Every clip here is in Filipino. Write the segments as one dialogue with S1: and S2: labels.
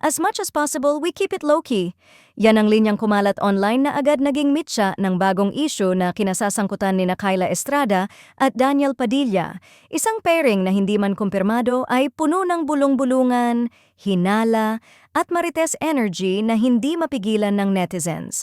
S1: As much as possible, we keep it low-key. Yan ang linyang kumalat online na agad naging mitya ng bagong issue na kinasasangkutan ni Kyla Estrada at Daniel Padilla. Isang pairing na hindi man kumpirmado ay puno ng bulong-bulungan, hinala, at marites energy na hindi mapigilan ng netizens.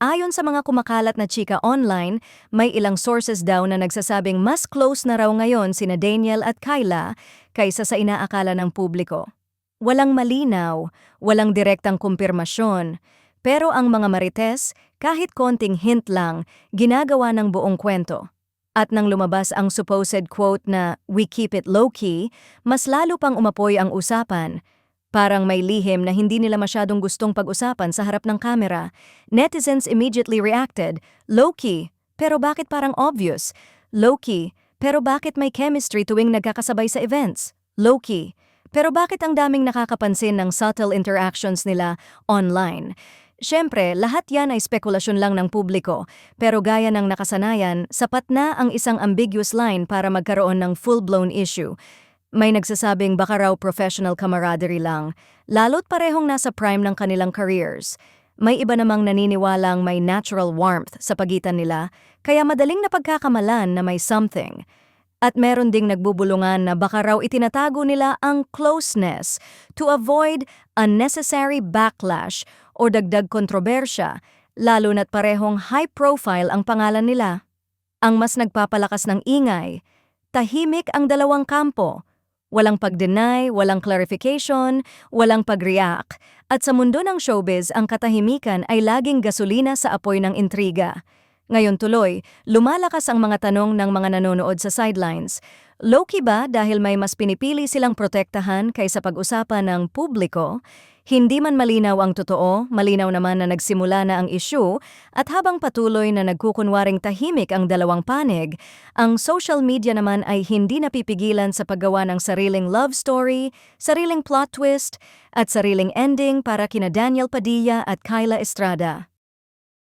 S1: Ayon sa mga kumakalat na chika online, may ilang sources daw na nagsasabing mas close na raw ngayon sina Daniel at Kyla kaysa sa inaakala ng publiko. Walang malinaw, walang direktang kumpirmasyon, pero ang mga marites, kahit konting hint lang, ginagawa ng buong kwento. At nang lumabas ang supposed quote na "we keep it low-key", mas lalo pang umapoy ang usapan. Parang may lihim na hindi nila masyadong gustong pag-usapan sa harap ng kamera. Netizens immediately reacted, "Low-key, pero bakit parang obvious? Low-key, pero bakit may chemistry tuwing nagkakasabay sa events? Low-key, pero bakit ang daming nakakapansin ng subtle interactions nila online?" Siyempre, lahat yan ay spekulasyon lang ng publiko, pero gaya ng nakasanayan, sapat na ang isang ambiguous line para magkaroon ng full-blown issue. May nagsasabing baka raw professional camaraderie lang, lalo't parehong nasa prime ng kanilang careers. May iba namang naniniwalang may natural warmth sa pagitan nila, kaya madaling napagkakamalan na may something. At meron ding nagbubulungan na baka raw itinatago nila ang closeness to avoid unnecessary backlash o dagdag kontrobersya, lalo na't parehong high profile ang pangalan nila. Ang mas nagpapalakas ng ingay, tahimik ang dalawang kampo. Walang pag-deny, walang clarification, walang pag-react. At sa mundo ng showbiz, ang katahimikan ay laging gasolina sa apoy ng intriga. Ngayon tuloy, lumalakas ang mga tanong ng mga nanonood sa sidelines. Low-key ba dahil may mas pinipili silang protektahan kaysa pag-usapan ng publiko? Hindi man malinaw ang totoo, malinaw naman na nagsimula na ang issue, at habang patuloy na nagkukunwaring tahimik ang dalawang panig, ang social media naman ay hindi napipigilan sa paggawa ng sariling love story, sariling plot twist, at sariling ending para kina Daniel Padilla at Kyla Estrada.